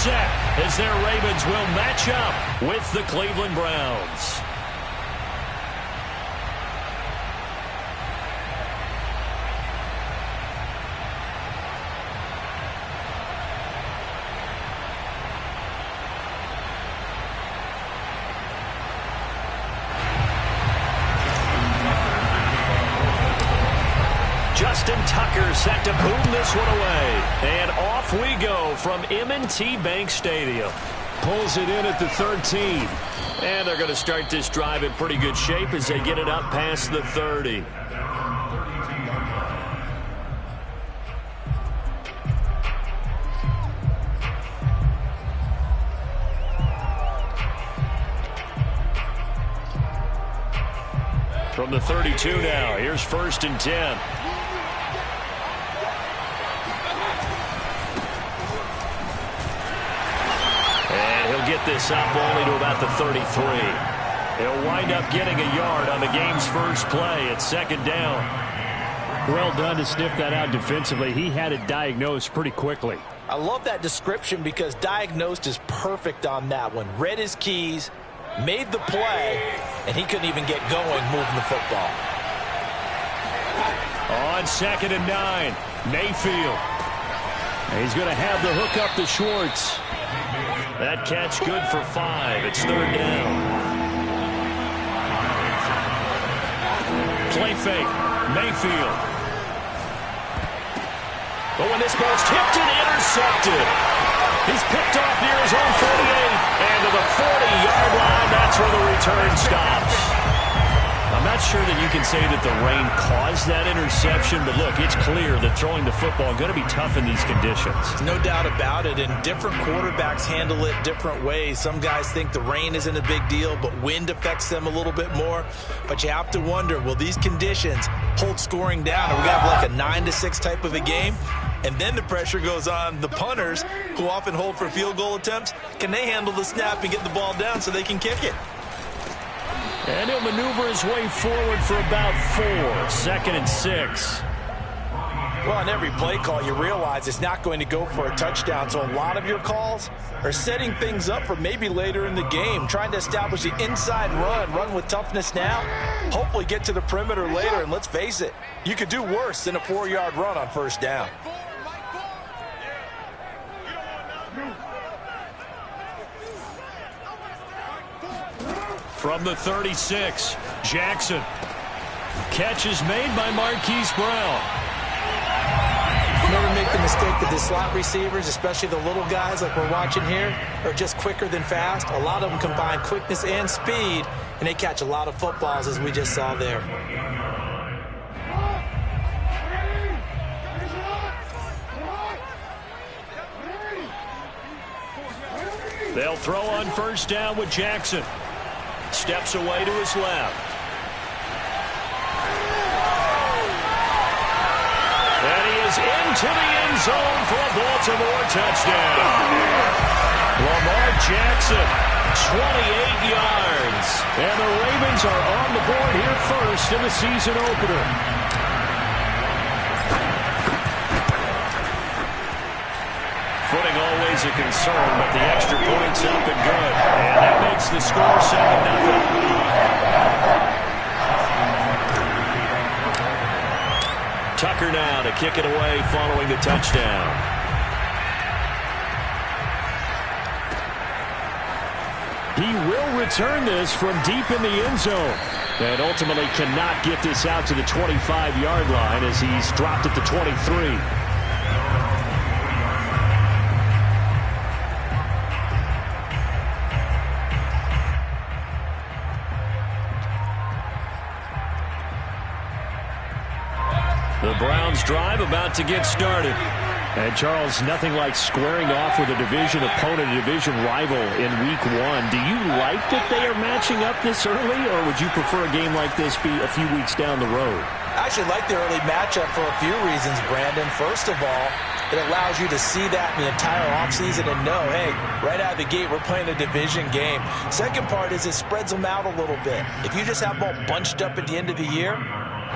set as their Ravens will match up with the Cleveland Browns. Tucker set to boom this one away. And off we go from M&T Bank Stadium. Pulls it in at the 13. And they're going to start this drive in pretty good shape as they get it up past the 30. From the 32 now, here's 1st and 10. Get this up only to about the 33. He'll wind up getting a yard on the game's first play. It's 2nd down. Well done to sniff that out defensively. He had it diagnosed pretty quickly. I love that description because diagnosed is perfect on that one. Read his keys, made the play, and he couldn't even get going moving the football. On 2nd and 9, Mayfield. He's going to have the hook up to Schwartz. That catch good for 5. It's 3rd down. Play fake. Mayfield. But when this ball's tipped and intercepted, he's picked off near his own 48. And to the 40-yard line, that's where the return stops. I'm not sure that you can say that the rain caused that interception, but look, it's clear that throwing the football is going to be tough in these conditions. No doubt about it, and different quarterbacks handle it different ways. Some guys think the rain isn't a big deal, but wind affects them a little bit more. But you have to wonder, will these conditions hold scoring down? Are we going to have like a 9-6 type of a game? And then the pressure goes on the punters, who often hold for field goal attempts. Can they handle the snap and get the ball down so they can kick it? And he'll maneuver his way forward for about 4. 2nd and 6. Well, on every play call, you realize it's not going to go for a touchdown. So a lot of your calls are setting things up for maybe later in the game, trying to establish the inside run with toughness now, hopefully get to the perimeter later. And let's face it, you could do worse than a 4-yard run on 1st down. From the 36, Jackson. Catch is made by Marquise Brown. Never make the mistake that the slot receivers, especially the little guys like we're watching here, are just quicker than fast. A lot of them combine quickness and speed, and they catch a lot of footballs, as we just saw there. They'll throw on 1st down with Jackson. Steps away to his left. And he is into the end zone for a Baltimore touchdown. Lamar Jackson, 28 yards. And the Ravens are on the board here first in the season opener. Footing always a concern, but the extra point's up and good. And that makes the score 7-0. Tucker now to kick it away following the touchdown. He will return this from deep in the end zone. And ultimately cannot get this out to the 25-yard line as he's dropped at the 23. The Browns drive about to get started. And, Charles, nothing like squaring off with a division opponent, a division rival in Week 1. Do you like that they are matching up this early, or would you prefer a game like this be a few weeks down the road? I actually like the early matchup for a few reasons, Brandon. First of all, it allows you to see that in the entire offseason and know, hey, right out of the gate, we're playing a division game. Second part is it spreads them out a little bit. If you just have them all bunched up at the end of the year,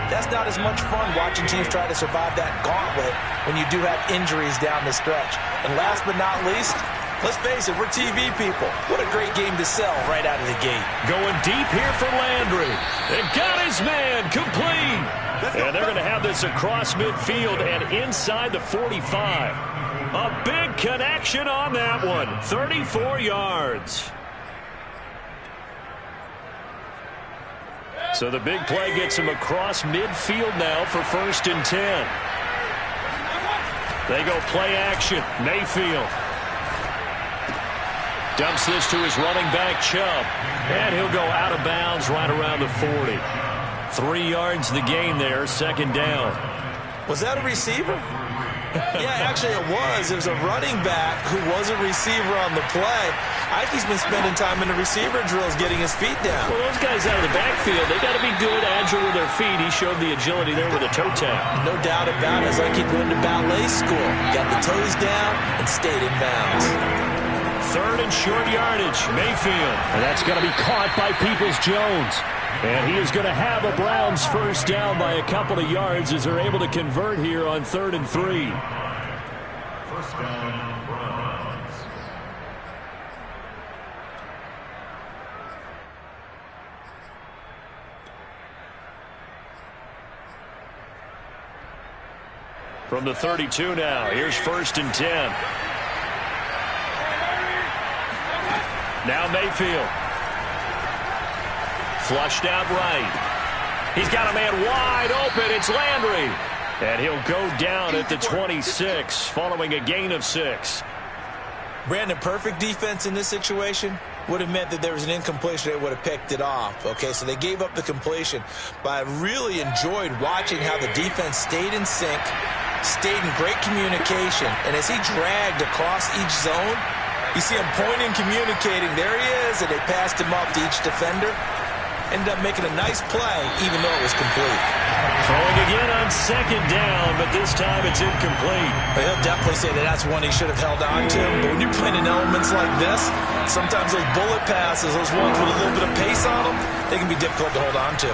that's not as much fun watching teams try to survive that gauntlet when you do have injuries down the stretch. And last but not least, Let's face it, we're TV people. What a great game to sell right out of the gate. Going deep here for Landry. And got his man complete. And they're going to have this across midfield and inside the 45. A big connection on that one. 34 yards. So the big play gets him across midfield now for 1st and 10. They go play action. Mayfield dumps this to his running back, Chubb. And he'll go out of bounds right around the 40. 3 yards the gain there, 2nd down. Was that a receiver? Yeah, actually it was. It was a running back who was a receiver on the play. I think he's been spending time in the receiver drills getting his feet down. Well, those guys out of the backfield, they got to be good, agile with their feet. He showed the agility there with a toe tap. No doubt about it. It's like he went to ballet school. Got the toes down and stayed in bounds. 3rd and short yardage, Mayfield. And that's going to be caught by Peoples-Jones. And he is going to have a Browns 1st down by a couple of yards as they're able to convert here on 3rd and 3. 1st down, Browns. From the 32 now, here's 1st and 10. Now Mayfield. Flushed out right. He's got a man wide open. It's Landry. And he'll go down at the 26 following a gain of 6. Brandon, perfect defense in this situation would have meant that there was an incompletion. They would have picked it off. Okay, so they gave up the completion. But I really enjoyed watching how the defense stayed in sync, stayed in great communication. And as he dragged across each zone, you see him pointing, communicating. There he is, and they passed him off to each defender. Ended up making a nice play, even though it was complete. Throwing again on 2nd down, but this time it's incomplete. But he'll definitely say that that's one he should have held on to. But when you're playing in elements like this, sometimes those bullet passes, those ones with a little bit of pace on them, they can be difficult to hold on to.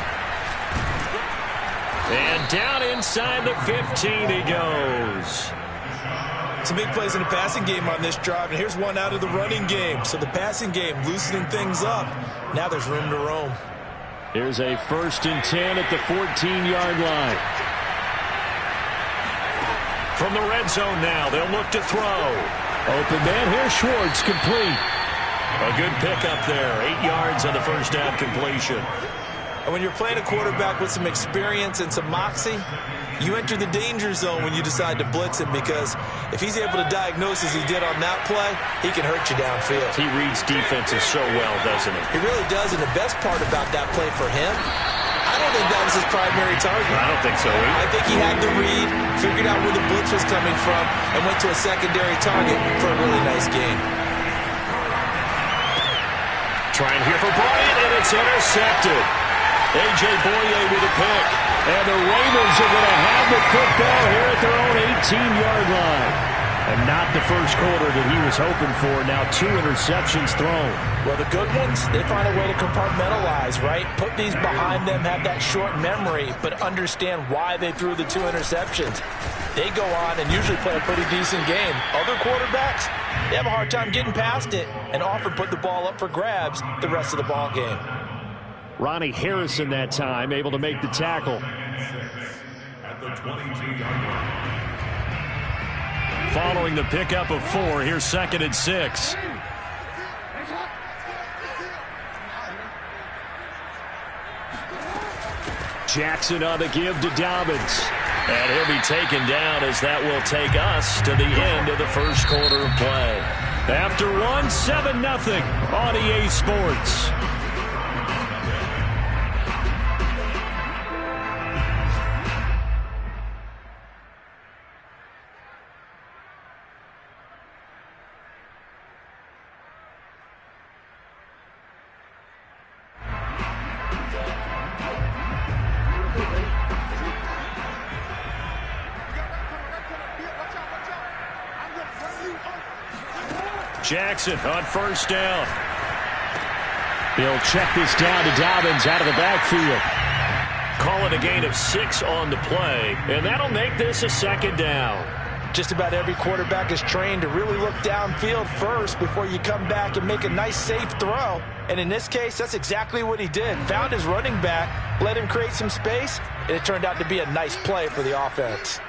And down inside the 15 he goes. Some big plays in the passing game on this drive, and here's one out of the running game. So the passing game loosening things up. Now there's room to roam. Here's a 1st and 10 at the 14-yard line. From the red zone now, they'll look to throw. Open man, here's Schwartz, complete. A good pickup there, 8 yards on the 1st down completion. And when you're playing a quarterback with some experience and some moxie, you enter the danger zone when you decide to blitz him, because if he's able to diagnose as he did on that play, he can hurt you downfield. He reads defenses so well, doesn't he? He really does, and the best part about that play for him, I don't think that was his primary target. I don't think so either. I think he had to read, figured out where the blitz was coming from, and went to a secondary target for a really nice gain. Trying here for Bryant, and it's intercepted. A.J. Boye with a pick. And the Ravens are going to have the football here at their own 18-yard line. And not the first quarter that he was hoping for. Now 2 interceptions thrown. Well, the good ones, they find a way to compartmentalize, right? Put these behind them, have that short memory, but understand why they threw the 2 interceptions. They go on and usually play a pretty decent game. Other quarterbacks, they have a hard time getting past it and often put the ball up for grabs the rest of the ball game. Ronnie Harrison that time able to make the tackle. At the 22-yard line. Following the pickup of 4, here's 2nd and 6. Jackson on the give to Dobbins. And he'll be taken down as that will take us to the end of the first quarter of play. After 1, 7-0 on EA Sports. Jackson on 1st down. He'll check this down to Dobbins out of the backfield. Call it a gain of 6 on the play, and that'll make this a 2nd down. Just about every quarterback is trained to really look downfield first before you come back and make a nice, safe throw. And in this case, that's exactly what he did. Found his running back, let him create some space, and it turned out to be a nice play for the offense.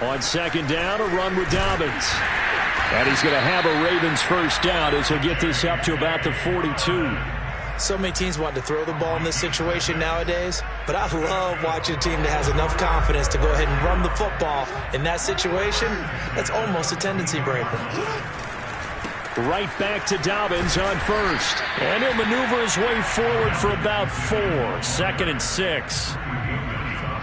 On second down, a run with Dobbins. And he's going to have a Ravens first down as he'll get this up to about the 42. So many teams want to throw the ball in this situation nowadays, but I love watching a team that has enough confidence to go ahead and run the football. In that situation, that's almost a tendency breaker. Right back to Dobbins on first. And he'll maneuver his way forward for about 4. 2nd and 6.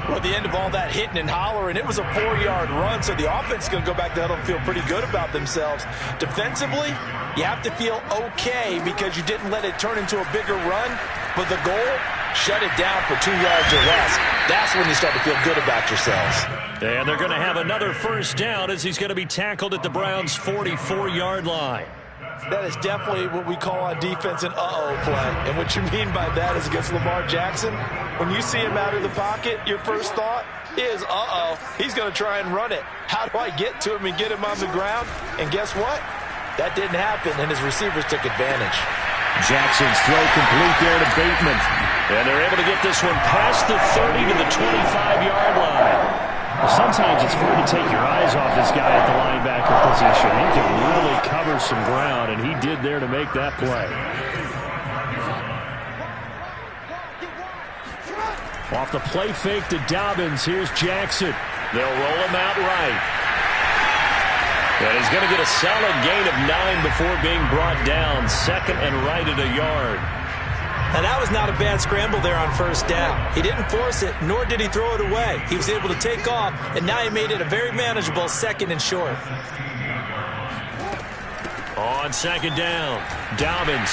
Well, at the end of all that hitting and hollering, it was a 4-yard run, so the offense is going to go back to huddle and feel pretty good about themselves. Defensively, you have to feel okay because you didn't let it turn into a bigger run, but the goal, shut it down for 2 yards or less. That's when you start to feel good about yourselves. And they're going to have another first down as he's going to be tackled at the Browns' 44-yard line. That is definitely what we call on defense an uh-oh play. And what you mean by that is against Lamar Jackson, when you see him out of the pocket, your first thought is, uh-oh, he's going to try and run it. How do I get to him and get him on the ground? And guess what? That didn't happen, and his receivers took advantage. Jackson's throw complete there to Bateman. And they're able to get this one past the 30 to the 25-yard line. Well, sometimes it's hard to take your eyes off this guy at the linebacker position. He can really cover some ground, and he did there to make that play. Off the play fake to Dobbins, here's Jackson. They'll roll him out right. And he's going to get a solid gain of 9 before being brought down. 2nd and right at a yard. And that was not a bad scramble there on first down. He didn't force it, nor did he throw it away. He was able to take off, and now he made it a very manageable 2nd and short. On second down, Dobbins.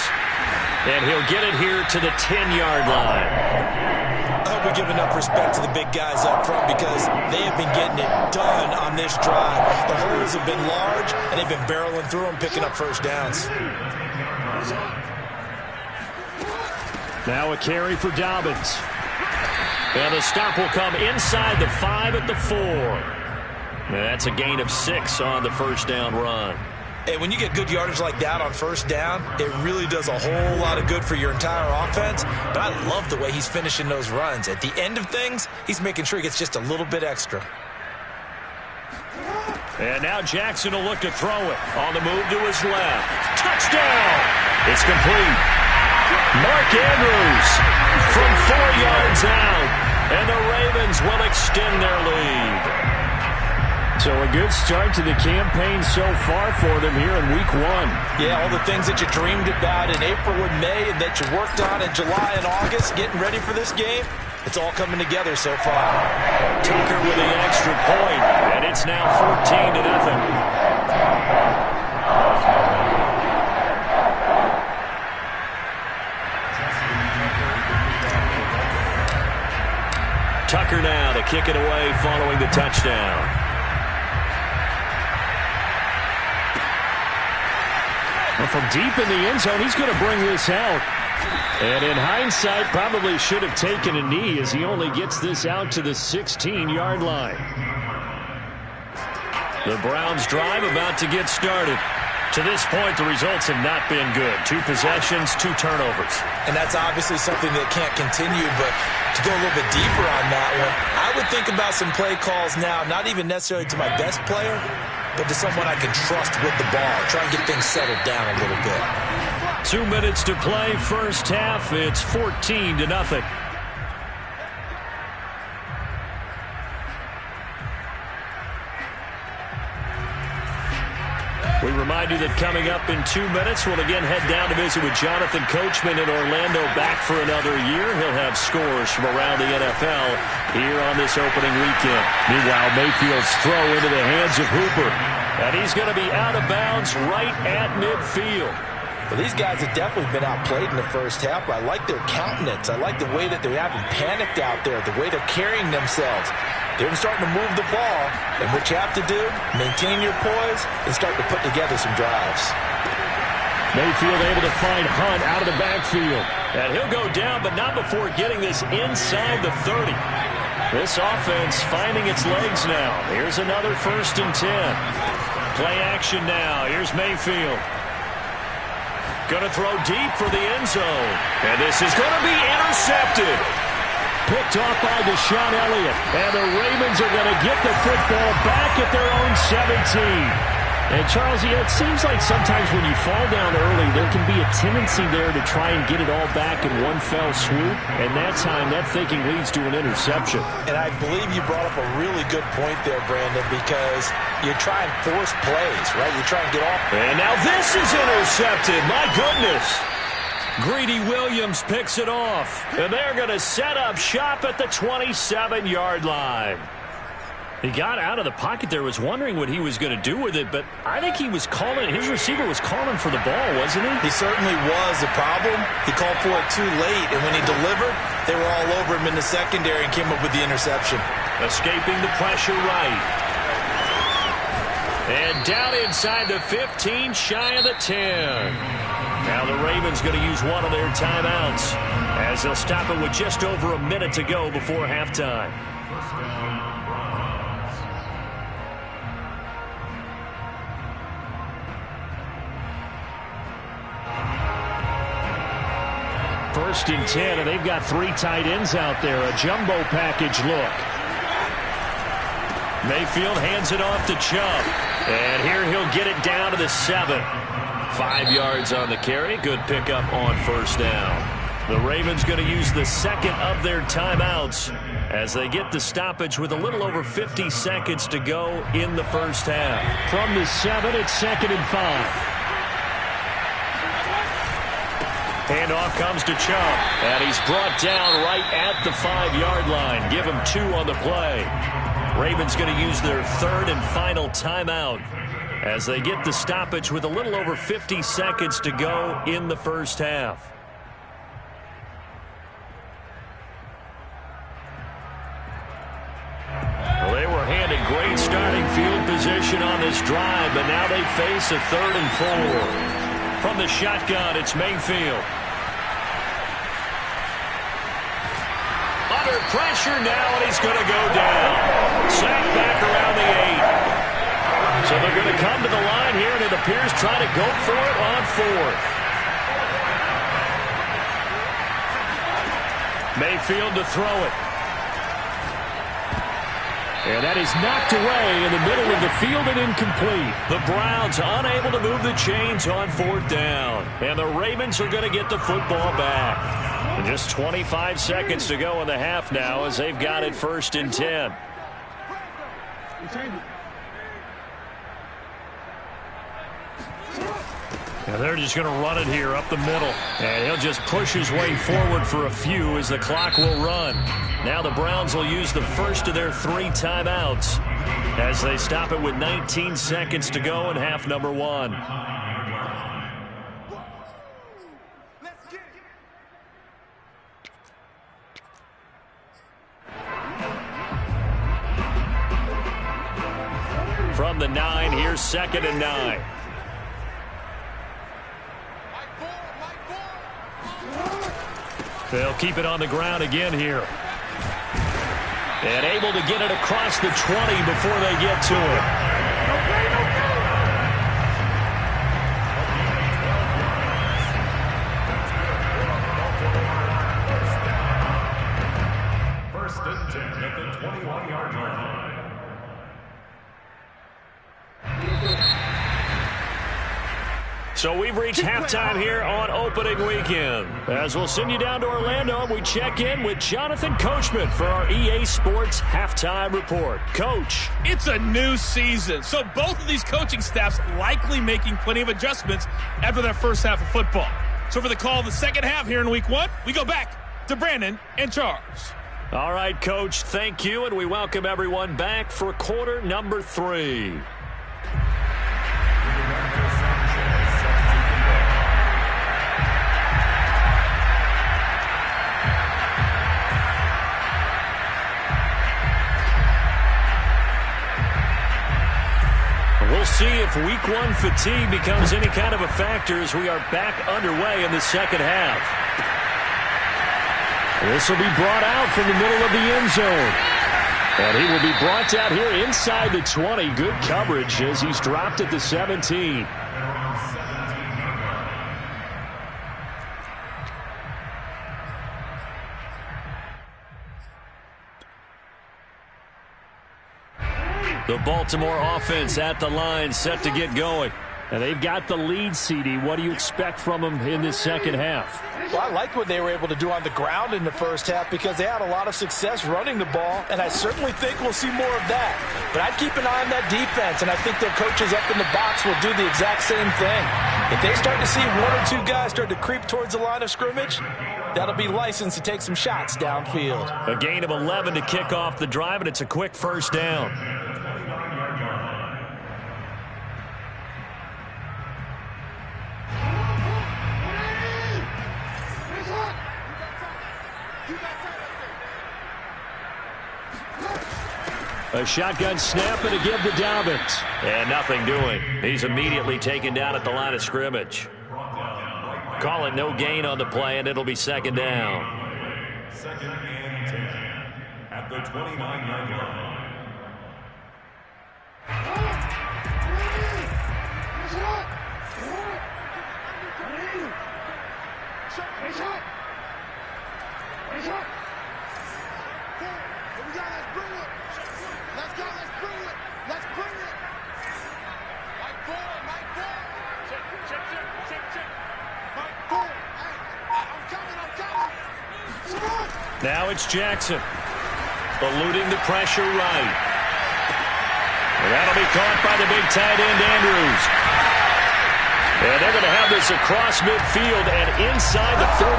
And he'll get it here to the 10-yard line. I hope we give enough respect to the big guys up front because they have been getting it done on this drive. The holes have been large, and they've been barreling through them, picking up first downs. Now a carry for Dobbins. And the stop will come inside the 5 at the 4. And that's a gain of 6 on the first down run. And when you get good yardage like that on first down, it really does a whole lot of good for your entire offense. But I love the way he's finishing those runs. At the end of things, he's making sure he gets just a little bit extra. And now Jackson will look to throw it. On the move to his left. Touchdown! It's complete. Mark Andrews from 4 yards out. And the Ravens will extend their lead. So a good start to the campaign so far for them here in week 1. Yeah, all the things that you dreamed about in April and May and that you worked on in July and August, getting ready for this game, it's all coming together so far. Tucker with the extra point, and it's now 14-0. Tucker now to kick it away following the touchdown. Well, from deep in the end zone, he's going to bring this out. And in hindsight, probably should have taken a knee as he only gets this out to the 16-yard line. The Browns drive about to get started. To this point, the results have not been good. 2 possessions, 2 turnovers. And that's obviously something that can't continue, but to go a little bit deeper on that one, I would think about some play calls now, not even necessarily to my best player, but to someone I can trust with the ball. Try and get things settled down a little bit. 2 minutes to play, first half. It's 14-0. We remind you that coming up in 2 minutes, we'll again head down to visit with Jonathan Coachman in Orlando, back for another year. He'll have scores from around the NFL here on this opening weekend. Meanwhile, Mayfield's throw into the hands of Hooper. And he's going to be out of bounds right at midfield. Well, these guys have definitely been outplayed in the first half, but I like their countenance. I like the way that they haven't panicked out there, the way they're carrying themselves. They're starting to move the ball, and what you have to do, maintain your poise and start to put together some drives. Mayfield able to find Hunt out of the backfield. And he'll go down, but not before getting this inside the 30. This offense finding its legs now. Here's another 1st and 10. Play action now. Here's Mayfield. Going to throw deep for the end zone. And this is going to be intercepted. Picked off by Deshaun Elliott. And the Ravens are going to get the football back at their own 17. And, Charles, it seems like sometimes when you fall down early, there can be a tendency there to try and get it all back in one fell swoop. And that time, that thinking leads to an interception. And I believe you brought up a really good point there, Brandon, because you try and force plays, right? You try and get off. And now this is intercepted. My goodness. Greedy Williams picks it off. And they're going to set up shop at the 27-yard line. He got out of the pocket there, was wondering what he was going to do with it, but I think he was calling, his receiver was calling for the ball, wasn't he? He certainly was. The problem, he called for it too late, and when he delivered, they were all over him in the secondary and came up with the interception. Escaping the pressure right. And down inside the 15, shy of the 10. Now the Ravens going to use one of their timeouts as they'll stop it with just over a minute to go before halftime. First and 10, and they've got 3 tight ends out there. A jumbo package look. Mayfield hands it off to Chubb. And here he'll get it down to the 7. 5 yards on the carry. Good pickup on 1st down. The Ravens going to use the second of their timeouts as they get the stoppage with a little over 50 seconds to go in the first half. From the 7, it's 2nd and 5. Handoff comes to Chubb, and he's brought down right at the 5-yard line. Give him 2 on the play. Ravens going to use their 3rd and final timeout as they get the stoppage with a little over 50 seconds to go in the first half. Well, they were handed great starting field position on this drive, but now they face a 3rd and 4. From the shotgun, it's Mayfield. Under pressure now, and he's going to go down. Sacked back around the 8. So they're going to come to the line here, and it appears trying to go for it on 4th. Mayfield to throw it. And that is knocked away in the middle of the field and incomplete. The Browns unable to move the chains on 4th down. And the Ravens are going to get the football back. And just 25 seconds to go in the half now as they've got it 1st and 10. And they're just going to run it here up the middle. And he'll just push his way forward for a few as the clock will run. Now the Browns will use the first of their 3 timeouts as they stop it with 19 seconds to go in half number 1. From the 9, here's 2nd and 9. They'll keep it on the ground again here. And able to get it across the 20 before they get to it. First and 10 at the 21-yard line. So we've reached halftime here on opening weekend. As we'll send you down to Orlando, and we check in with Jonathan Coachman for our EA Sports Halftime Report. Coach. It's a new season, so both of these coaching staffs likely making plenty of adjustments after that first half of football. So for the call of the second half here in week 1, we go back to Brandon and Charles. All right, Coach, thank you, and we welcome everyone back for quarter number 3. We'll see if week 1 fatigue becomes any kind of a factor as we are back underway in the second half. This will be brought out from the middle of the end zone. And he will be brought down here inside the 20. Good coverage as he's dropped at the 17. The Baltimore offense at the line, set to get going. And they've got the lead, CD. What do you expect from them in this second half? Well, I like what they were able to do on the ground in the first half because they had a lot of success running the ball, and I certainly think we'll see more of that. But I'd keep an eye on that defense, and I think their coaches up in the box will do the exact same thing. If they start to see one or two guys start to creep towards the line of scrimmage, that'll be licensed to take some shots downfield. A gain of 11 to kick off the drive, and it's a quick first down. A shotgun snap and a give to Dobbins. And nothing doing. He's immediately taken down at the line of scrimmage. Call it no gain on the play, and it'll be second down. Second and 10 at the 29-yard line. Now it's Jackson. Eluding the pressure right. And that'll be caught by the big tight end, Andrews. And they're going to have this across midfield and inside the 45.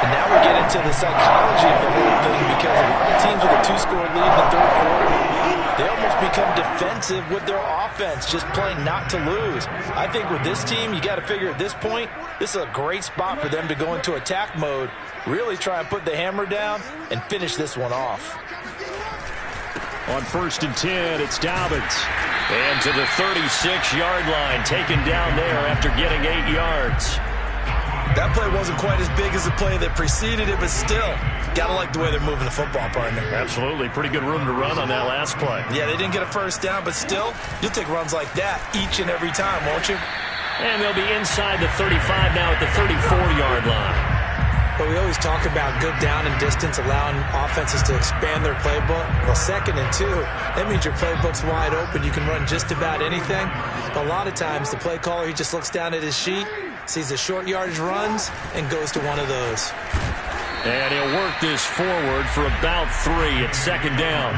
And now we get into the psychology of the whole thing because a lot of teams with a two-score lead in the third quarter, they almost become defensive with their offense, just playing not to lose. I think with this team, you got to figure at this point, this is a great spot for them to go into attack mode, really try and put the hammer down and finish this one off. On 1st and 10, it's Dobbins. And to the 36-yard line, taken down there after getting 8 yards. That play wasn't quite as big as the play that preceded it, but still, gotta like the way they're moving the football, partner. Absolutely. Pretty good room to run on that last play. Yeah, they didn't get a first down, but still, you'll take runs like that each and every time, won't you? And they'll be inside the 35 now at the 34-yard line. But we always talk about good down and distance, allowing offenses to expand their playbook. Well, 2nd and 2, that means your playbook's wide open. You can run just about anything. But a lot of times, the play caller, he just looks down at his sheet, sees the short yardage runs, and goes to one of those. And he'll work this forward for about 3 at 2nd down.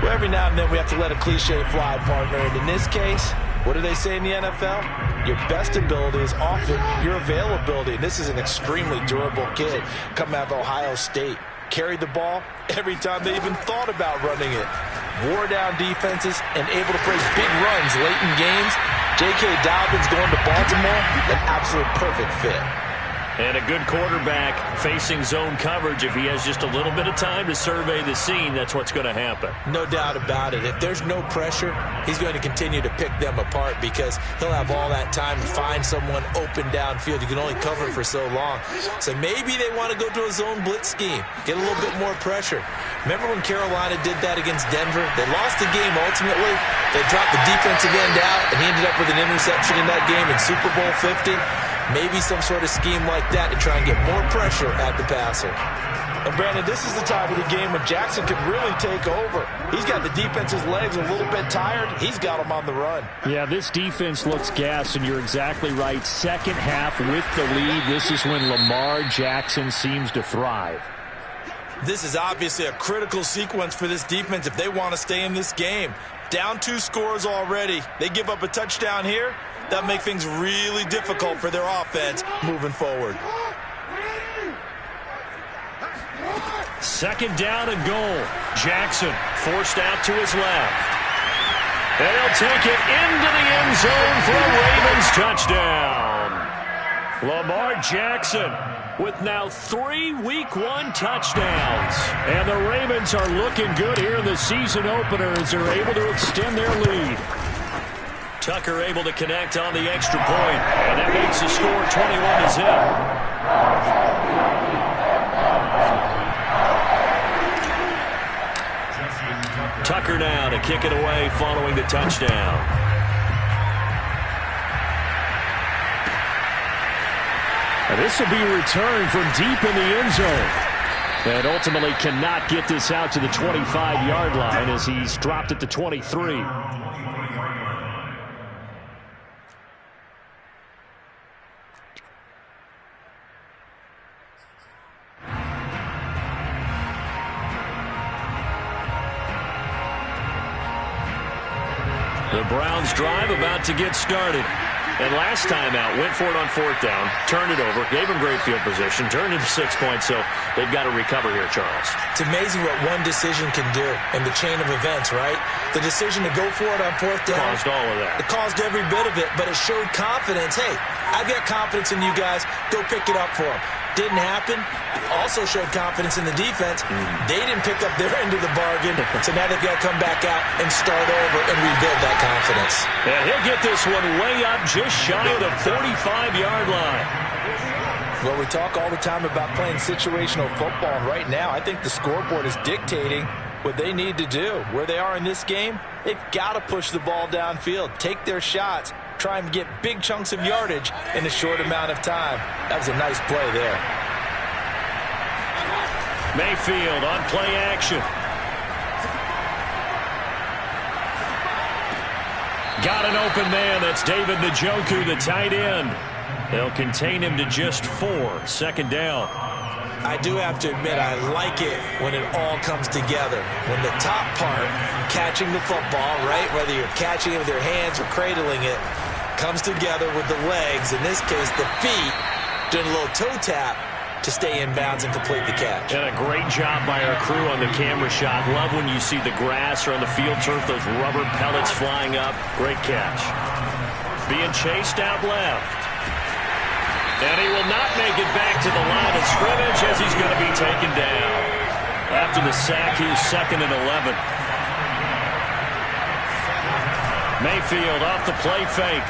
Well, every now and then we have to let a cliche fly, partner. And in this case, what do they say in the NFL? Your best ability is often your availability. And this is an extremely durable kid coming out of Ohio State. Carried the ball every time they even thought about running it. Wore down defenses and able to break big runs late in games. J.K. Dobbins going to Baltimore, an absolute perfect fit. And a good quarterback facing zone coverage. If he has just a little bit of time to survey the scene, that's what's going to happen. No doubt about it. If there's no pressure, he's going to continue to pick them apart because he'll have all that time to find someone open downfield. You can only cover it for so long. So maybe they want to go to a zone blitz scheme, get a little bit more pressure. Remember when Carolina did that against Denver? They lost the game ultimately. They dropped the defensive end out, and he ended up with an interception in that game in Super Bowl 50. Maybe some sort of scheme like that to try and get more pressure at the passer. And, Brandon, this is the time of the game when Jackson could really take over. He's got the defense's legs a little bit tired. He's got them on the run. Yeah, this defense looks gassed, and you're exactly right. Second half with the lead, this is when Lamar Jackson seems to thrive. This is obviously a critical sequence for this defense if they want to stay in this game. Down 2 scores already. They give up a touchdown here. That'll make things really difficult for their offense moving forward. 2nd down and goal. Jackson forced out to his left. And he'll take it into the end zone for a Ravens touchdown. Lamar Jackson with now 3 Week 1 touchdowns. And the Ravens are looking good here in the season opener as they're able to extend their lead. Tucker able to connect on the extra point, and that makes the score 21-0. Tucker now to kick it away following the touchdown. And this will be returned from deep in the end zone. And ultimately cannot get this out to the 25-yard line as he's dropped at the 23. The Browns drive about to get started. And last time out, went for it on 4th down, turned it over, gave them great field position, turned it 6 points, so they've got to recover here, Charles. It's amazing what one decision can do in the chain of events, right? The decision to go for it on 4th down. Caused all of that. It caused every bit of it, but it showed confidence. Hey, I've got confidence in you guys. Go pick it up for them. Didn't happen. Also showed confidence in the defense. They didn't pick up their end of the bargain, so now they've got to come back out and start over and rebuild that confidence. And he'll get this one way up just shy of the 45-yard line. Well, we talk all the time about playing situational football, and right now I think the scoreboard is dictating what they need to do. Where they are in this game, they've got to push the ball downfield, take their shots, try and get big chunks of yardage in a short amount of time. That was a nice play there. Mayfield on play action. Got an open man. That's David Njoku, the tight end. They'll contain him to just 4. 2nd down. I do have to admit, I like it when it all comes together. When the top part, catching the football, right, whether you're catching it with your hands or cradling it, comes together with the legs, in this case the feet, doing a little toe tap to stay in bounds and complete the catch. And a great job by our crew on the camera shot. Love when you see the grass or on the field turf, those rubber pellets flying up. Great catch. Being chased out left. And he will not make it back to the line of scrimmage as he's going to be taken down. After the sack, he's 2nd and 11. Mayfield off the play fake.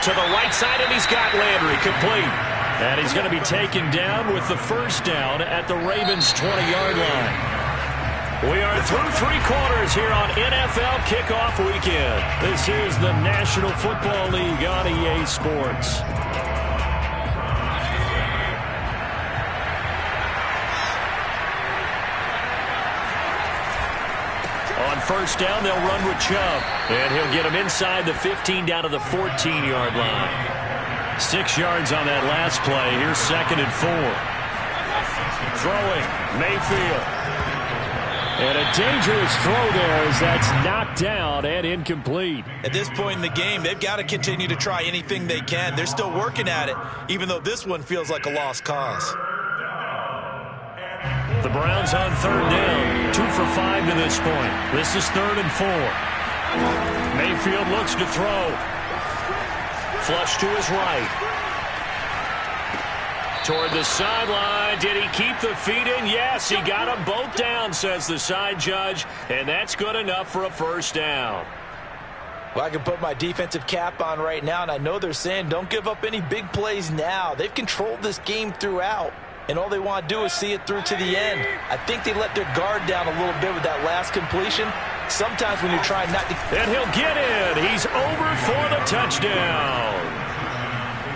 To the right side, and he's got Landry complete. And he's going to be taken down with the 1st down at the Ravens' 20-yard line. We are through 3 quarters here on NFL Kickoff Weekend. This is the National Football League on EA Sports. On 1st down, they'll run with Chubb. And he'll get him inside the 15 down to the 14-yard line. 6 yards on that last play. Here's 2nd and 4. Throwing, Mayfield. And a dangerous throw there as that's knocked down and incomplete. At this point in the game, they've got to continue to try anything they can. They're still working at it, even though this one feels like a lost cause. The Browns on 3rd down. 2 for 5 to this point. This is 3rd and 4. Mayfield looks to throw. Flush to his right. Toward the sideline. Did he keep the feet in? Yes, he got them both down, says the side judge. And that's good enough for a 1st down. Well, I can put my defensive cap on right now, and I know they're saying don't give up any big plays now. They've controlled this game throughout, and all they want to do is see it through to the end. I think they let their guard down a little bit with that last completion. Sometimes when you're trying not to... And he'll get in. He's over for the touchdown.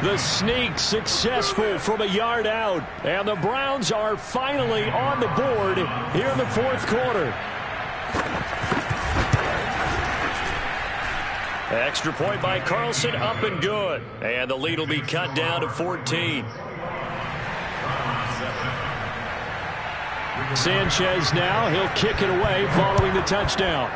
The sneak successful from a yard out. And the Browns are finally on the board here in the 4th quarter. Extra point by Carlson, up and good. And the lead will be cut down to 14. Sanchez now, he'll kick it away following the touchdown.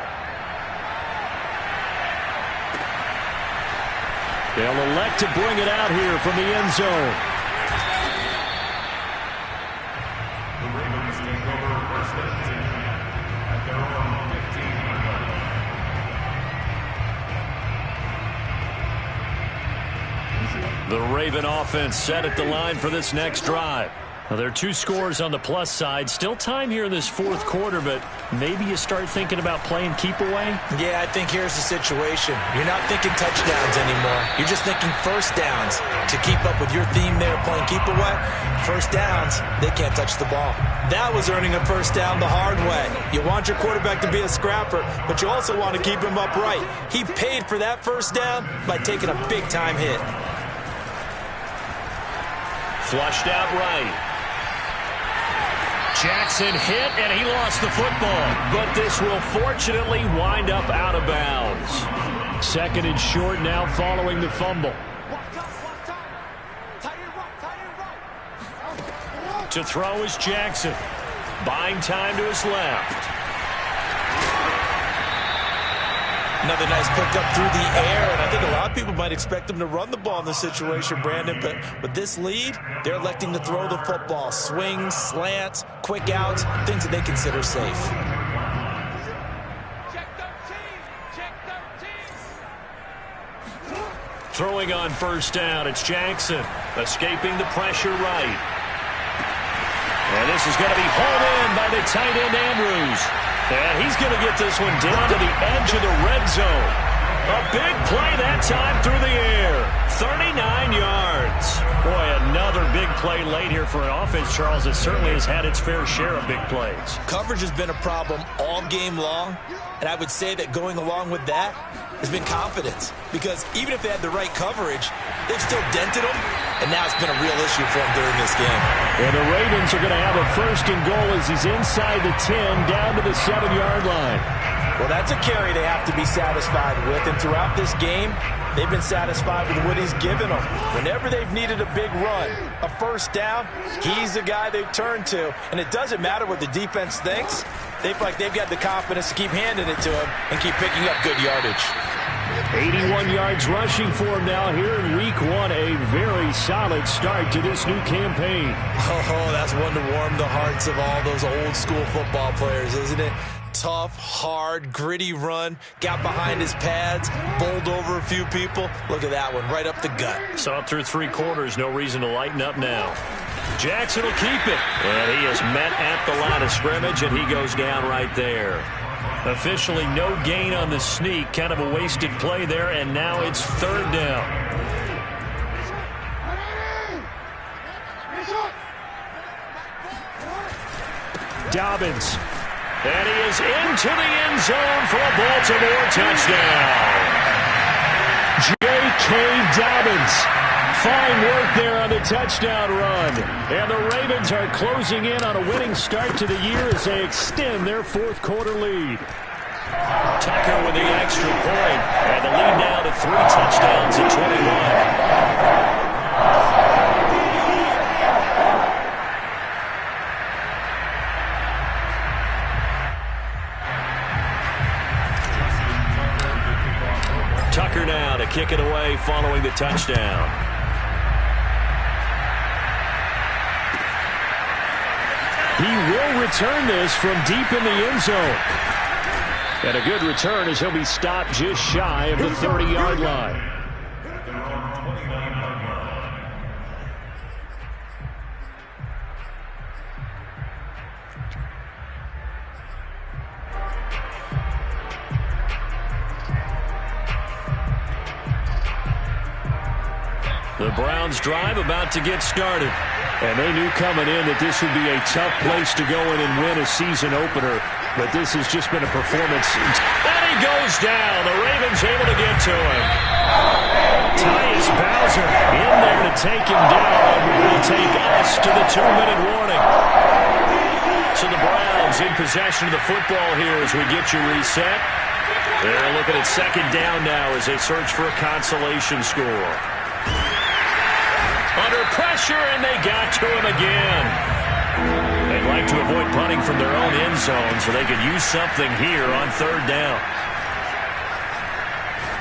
They'll elect to bring it out here from the end zone. The Ravens take over 1st and 10 at their own 15-yard line. The Raven offense set at the line for this next drive. Well, there are two scores on the plus side. Still time here in this fourth quarter, but maybe you start thinking about playing keep away? Yeah, I think here's the situation. You're not thinking touchdowns anymore. You're just thinking first downs. To keep up with your theme there playing keep away, first downs, they can't touch the ball. That was earning a first down the hard way. You want your quarterback to be a scrapper, but you also want to keep him upright. He paid for that first down by taking a big-time hit. Flushed out right. Jackson hit, and he lost the football. But this will fortunately wind up out of bounds. Second and short now following the fumble. To throw is Jackson. Buying time to his left. Another nice pickup through the air, and I think a lot of people might expect them to run the ball in this situation, Brandon, but with this lead, they're electing to throw the football. Swings, slants, quick outs, things that they consider safe. Throwing on first down, it's Jackson, escaping the pressure right. And this is going to be hauled in by the tight end, Andrews. And he's going to get this one down to the edge of the red zone. A big play that time through the air. 39 yards. Boy, another big play late here for an offense, Charles, that certainly has had its fair share of big plays. Coverage has been a problem all game long, and I would say that going along with that has been confidence. Because even if they had the right coverage, they've still dented them, and now it's been a real issue for them during this game. And the Ravens are going to have a first and goal as he's inside the 10, down to the 7-yard line. Well, that's a carry they have to be satisfied with, and throughout this game, they've been satisfied with what he's given them. Whenever they've needed a big run, a first down, he's the guy they've turned to. And it doesn't matter what the defense thinks. They feel like they've got the confidence to keep handing it to him and keep picking up good yardage. 81 yards rushing for him now here in week one. A very solid start to this new campaign. Oh, that's one to warm the hearts of all those old school football players, isn't it? Tough, hard, gritty run. Got behind his pads, bowled over a few people. Look at that one, right up the gut. Saw it through 3 quarters. No reason to lighten up now. Jackson will keep it. And he is met at the line of scrimmage, and he goes down right there. Officially no gain on the sneak. Kind of a wasted play there, and now it's third down. Dobbins. And he is into the end zone for a Baltimore touchdown. J.K. Dobbins. Fine work there on the touchdown run. And the Ravens are closing in on a winning start to the year as they extend their fourth quarter lead. Tucker with the extra point. And the lead now to 3 touchdowns at 21. Tucker now to kick it away following the touchdown. He will return this from deep in the end zone. And a good return as he'll be stopped just shy of the 30-yard line. The Browns drive about to get started. And they knew coming in that this would be a tough place to go in and win a season opener. But this has just been a performance. And he goes down. The Ravens able to get to him. Tyus Bowser in there to take him down. We will take us to the 2-minute warning. So the Browns in possession of the football here as we get you reset. They're looking at second down now as they search for a consolation score. Under pressure, and they got to him again. They'd like to avoid punting from their own end zone so they could use something here on third down.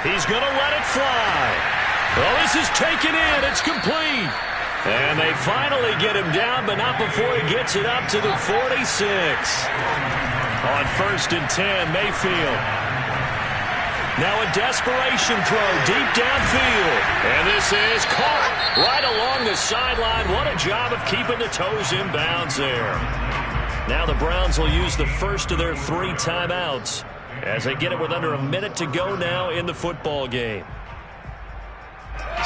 He's going to let it fly. Well, this is taken in. It's complete. And they finally get him down, but not before he gets it up to the 46. On 1st and 10, Mayfield. Now a desperation throw deep downfield. And this is caught right along the sideline. What a job of keeping the toes in bounds there. Now the Browns will use the first of their 3 timeouts as they get it with under a minute to go now in the football game.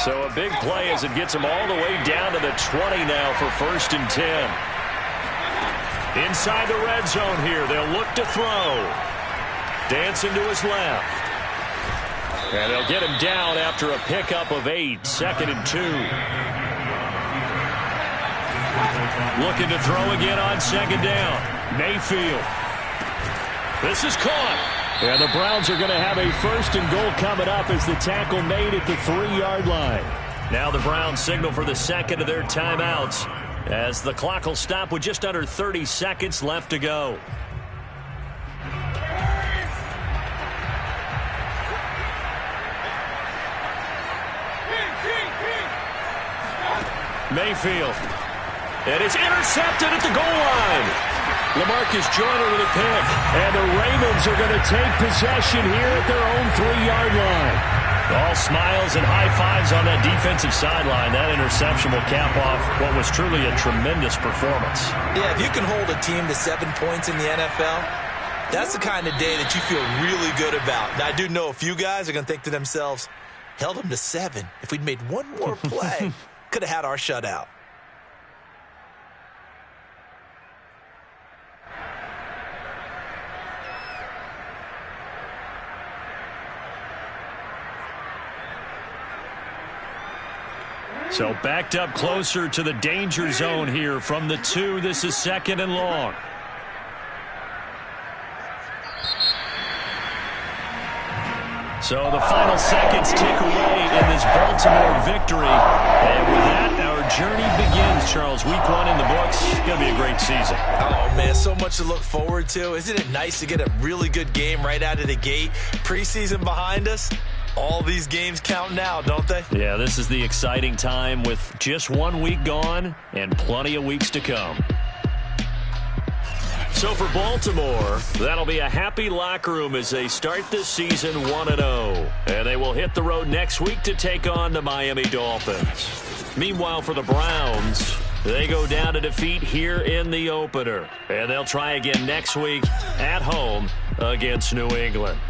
So a big play as it gets them all the way down to the 20 now for 1st and 10. Inside the red zone here, they'll look to throw. Dancing to his left. And they'll get him down after a pickup of 8, 2nd and 2. Looking to throw again on 2nd down. Mayfield. This is caught. And the Browns are going to have a 1st and goal coming up as the tackle made at the 3-yard line. Now the Browns signal for the 2nd of their timeouts as the clock will stop with just under 30 seconds left to go. Mayfield. And it's intercepted at the goal line. LaMarcus Joyner with a pick. And the Ravens are going to take possession here at their own 3-yard line. All smiles and high fives on that defensive sideline. That interception will cap off what was truly a tremendous performance. Yeah, if you can hold a team to 7 points in the NFL, that's the kind of day that you feel really good about. Now, I do know a few guys are going to think to themselves, held them to 7. If we'd made one more play, could have had our shutout. So backed up closer to the danger zone here from the 2. This is 2nd and long. So the final seconds tick away in this Baltimore victory. And with that, our journey begins, Charles. Week 1 in the books. It's going to be a great season. Oh, man, so much to look forward to. Isn't it nice to get a really good game right out of the gate? Preseason behind us. All these games count now, don't they? Yeah, this is the exciting time with just 1 week gone and plenty of weeks to come. So for Baltimore, that'll be a happy locker room as they start this season 1-0. And they will hit the road next week to take on the Miami Dolphins. Meanwhile, for the Browns, they go down to defeat here in the opener. And they'll try again next week at home against New England.